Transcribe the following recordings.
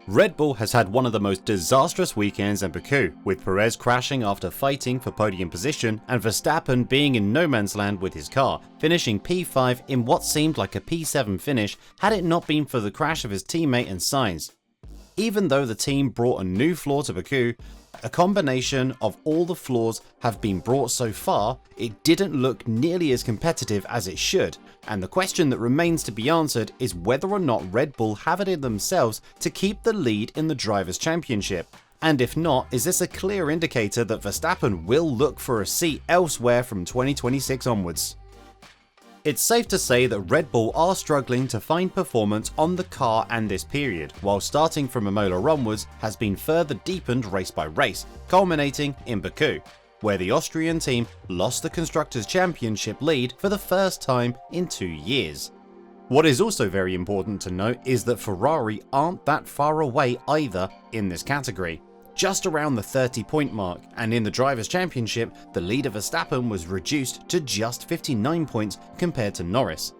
Red Bull has had one of the most disastrous weekends in Baku, with Perez crashing after fighting for podium position and Verstappen being in no man's land with his car, finishing P5 in what seemed like a P7 finish had it not been for the crash of his teammate and Sainz. Even though the team brought a new floor to Baku, a combination of all the flaws have been brought so far, it didn't look nearly as competitive as it should, and the question that remains to be answered is whether or not Red Bull have it in themselves to keep the lead in the Drivers' Championship. And if not, is this a clear indicator that Verstappen will look for a seat elsewhere from 2026 onwards? It's safe to say that Red Bull are struggling to find performance on the car, and this period, while starting from Imola onwards, has been further deepened race by race, culminating in Baku, where the Austrian team lost the Constructors' Championship lead for the first time in 2 years. What is also very important to note is that Ferrari aren't that far away either in this category, just around the 30-point mark, and in the Drivers' Championship, the lead of Verstappen was reduced to just 59 points compared to Norris.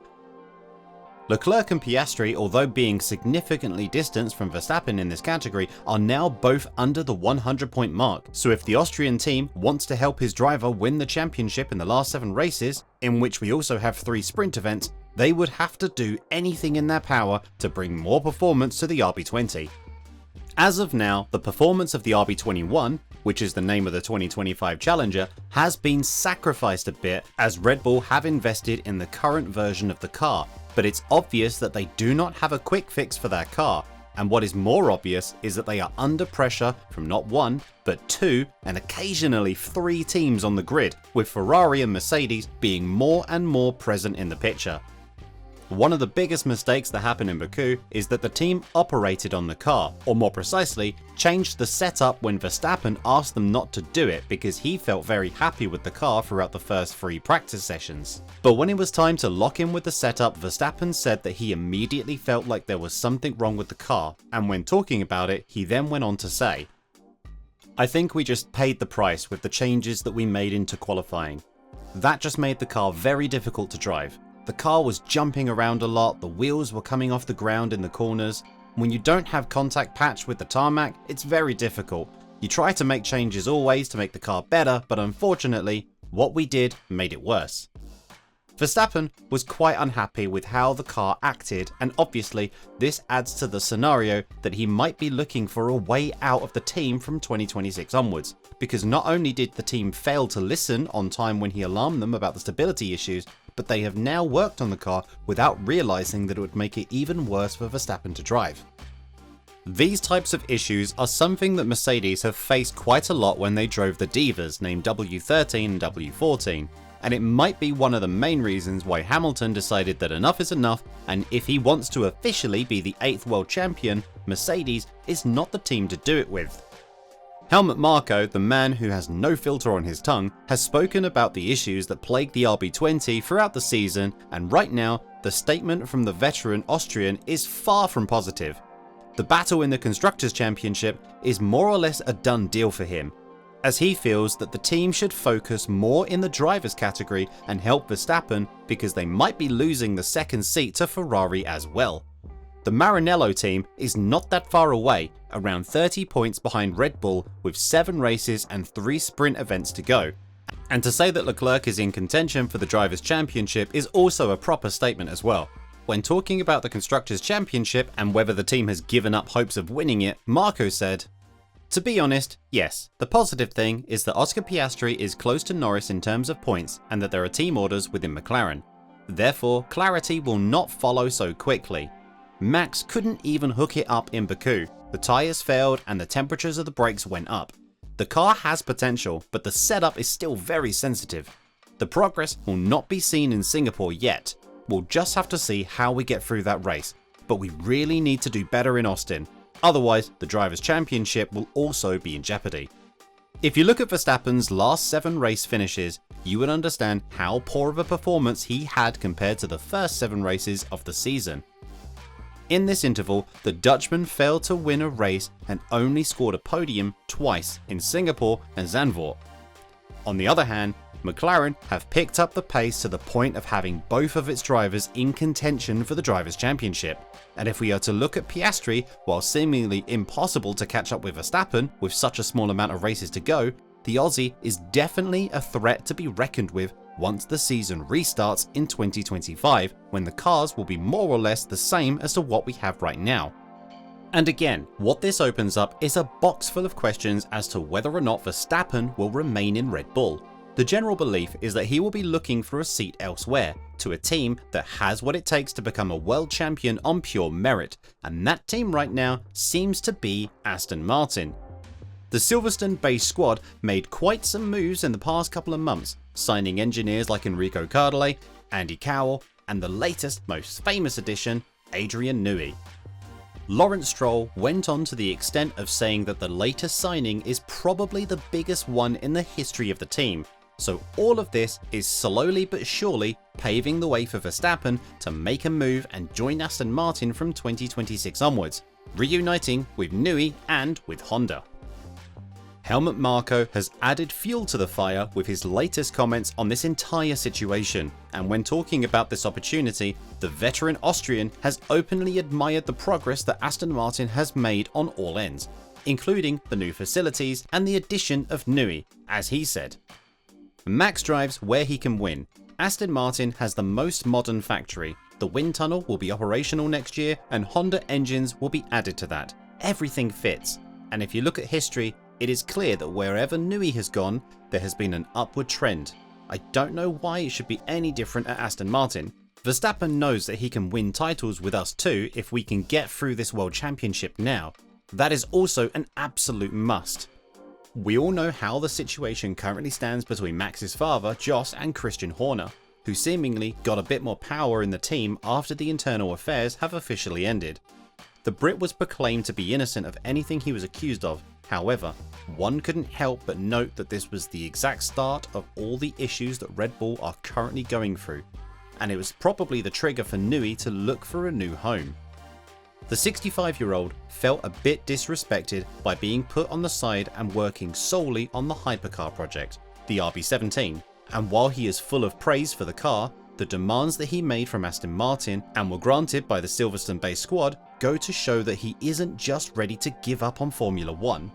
Leclerc and Piastri, although being significantly distanced from Verstappen in this category, are now both under the 100-point mark, so if the Austrian team wants to help his driver win the championship in the last 7 races, in which we also have 3 sprint events, they would have to do anything in their power to bring more performance to the RB20. As of now, the performance of the RB21, which is the name of the 2025 Challenger, has been sacrificed a bit as Red Bull have invested in the current version of the car, but it's obvious that they do not have a quick fix for that car, and what is more obvious is that they are under pressure from not 1, but 2, and occasionally 3 teams on the grid, with Ferrari and Mercedes being more and more present in the picture. One of the biggest mistakes that happened in Baku is that the team operated on the car, or more precisely, changed the setup when Verstappen asked them not to do it because he felt very happy with the car throughout the first 3 practice sessions. But when it was time to lock in with the setup, Verstappen said that he immediately felt like there was something wrong with the car, and when talking about it, he then went on to say, "I think we just paid the price with the changes that we made into qualifying. That just made the car very difficult to drive. The car was jumping around a lot, the wheels were coming off the ground in the corners. When you don't have contact patch with the tarmac, it's very difficult. You try to make changes always to make the car better, but unfortunately, what we did made it worse." Verstappen was quite unhappy with how the car acted, and obviously this adds to the scenario that he might be looking for a way out of the team from 2026 onwards, because not only did the team fail to listen on time when he alarmed them about the stability issues, but they have now worked on the car without realizing that it would make it even worse for Verstappen to drive. These types of issues are something that Mercedes have faced quite a lot when they drove the Divas named W13 and W14, and it might be one of the main reasons why Hamilton decided that enough is enough, and if he wants to officially be the 8th world champion, Mercedes is not the team to do it with. Helmut Marko, the man who has no filter on his tongue, has spoken about the issues that plague the RB20 throughout the season, and right now, the statement from the veteran Austrian is far from positive. The battle in the Constructors' Championship is more or less a done deal for him, as he feels that the team should focus more in the drivers category and help Verstappen because they might be losing the second seat to Ferrari as well. The Maranello team is not that far away, around 30 points behind Red Bull with 7 races and 3 sprint events to go. And to say that Leclerc is in contention for the Drivers' Championship is also a proper statement as well. When talking about the Constructors' Championship and whether the team has given up hopes of winning it, Marko said, "To be honest, yes. The positive thing is that Oscar Piastri is close to Norris in terms of points and that there are team orders within McLaren. Therefore, clarity will not follow so quickly. Max couldn't even hook it up in Baku. The tyres failed and the temperatures of the brakes went up. The car has potential, but the setup is still very sensitive. The progress will not be seen in Singapore yet. We'll just have to see how we get through that race, but we really need to do better in Austin. Otherwise, the Drivers' Championship will also be in jeopardy." If you look at Verstappen's last 7 race finishes, you would understand how poor of a performance he had compared to the first 7 races of the season. In this interval, the Dutchman failed to win a race and only scored a podium twice in Singapore and Zandvoort. On the other hand, McLaren have picked up the pace to the point of having both of its drivers in contention for the Drivers' Championship. And if we are to look at Piastri, while seemingly impossible to catch up with Verstappen with such a small amount of races to go, the Aussie is definitely a threat to be reckoned with once the season restarts in 2025, when the cars will be more or less the same as to what we have right now. And again, what this opens up is a box full of questions as to whether or not Verstappen will remain in Red Bull. The general belief is that he will be looking for a seat elsewhere, to a team that has what it takes to become a world champion on pure merit, and that team right now seems to be Aston Martin. The Silverstone-based squad made quite some moves in the past couple of months, signing engineers like Enrico Cardale, Andy Cowell, and the latest, most famous addition, Adrian Newey. Lawrence Stroll went on to the extent of saying that the latest signing is probably the biggest one in the history of the team. So all of this is slowly but surely paving the way for Verstappen to make a move and join Aston Martin from 2026 onwards, reuniting with Newey and with Honda. Helmut Marko has added fuel to the fire with his latest comments on this entire situation, and when talking about this opportunity, the veteran Austrian has openly admired the progress that Aston Martin has made on all ends, including the new facilities and the addition of Newey, as he said. Max drives where he can win. Aston Martin has the most modern factory. The wind tunnel will be operational next year and Honda engines will be added to that. Everything fits. And if you look at history, it is clear that wherever Newey has gone, there has been an upward trend. I don't know why it should be any different at Aston Martin. Verstappen knows that he can win titles with us too if we can get through this World Championship now. That is also an absolute must. We all know how the situation currently stands between Max's father, Jos, and Christian Horner, who seemingly got a bit more power in the team after the internal affairs have officially ended. The Brit was proclaimed to be innocent of anything he was accused of. However, one couldn't help but note that this was the exact start of all the issues that Red Bull are currently going through, and it was probably the trigger for Newey to look for a new home. The 65-year-old felt a bit disrespected by being put on the side and working solely on the hypercar project, the RB17, and while he is full of praise for the car, the demands that he made from Aston Martin and were granted by the Silverstone-based squad go to show that he isn't just ready to give up on Formula 1.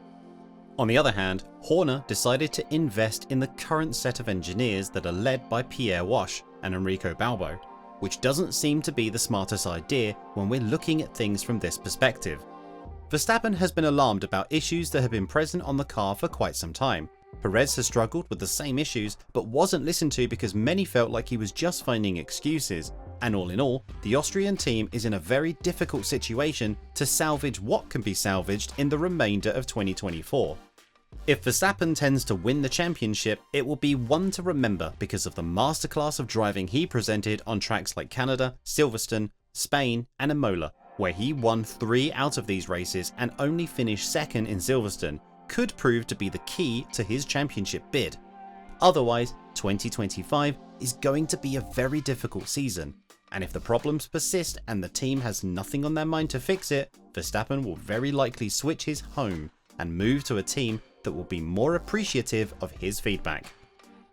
On the other hand, Horner decided to invest in the current set of engineers that are led by Pierre Wash and Enrico Balbo, which doesn't seem to be the smartest idea when we're looking at things from this perspective. Verstappen has been alarmed about issues that have been present on the car for quite some time. Perez has struggled with the same issues but wasn't listened to because many felt like he was just finding excuses, and all in all, the Austrian team is in a very difficult situation to salvage what can be salvaged in the remainder of 2024. If Verstappen tends to win the championship, it will be one to remember because of the masterclass of driving he presented on tracks like Canada, Silverstone, Spain and Imola, where he won 3 out of these races and only finished second in Silverstone, could prove to be the key to his championship bid. Otherwise, 2025 is going to be a very difficult season, and if the problems persist and the team has nothing on their mind to fix it, Verstappen will very likely switch his home and move to a team that will be more appreciative of his feedback.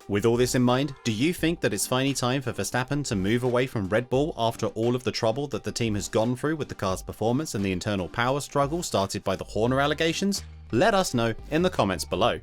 With all this in mind, do you think that it's finally time for Verstappen to move away from Red Bull after all of the trouble that the team has gone through with the car's performance and the internal power struggle started by the Horner allegations? Let us know in the comments below.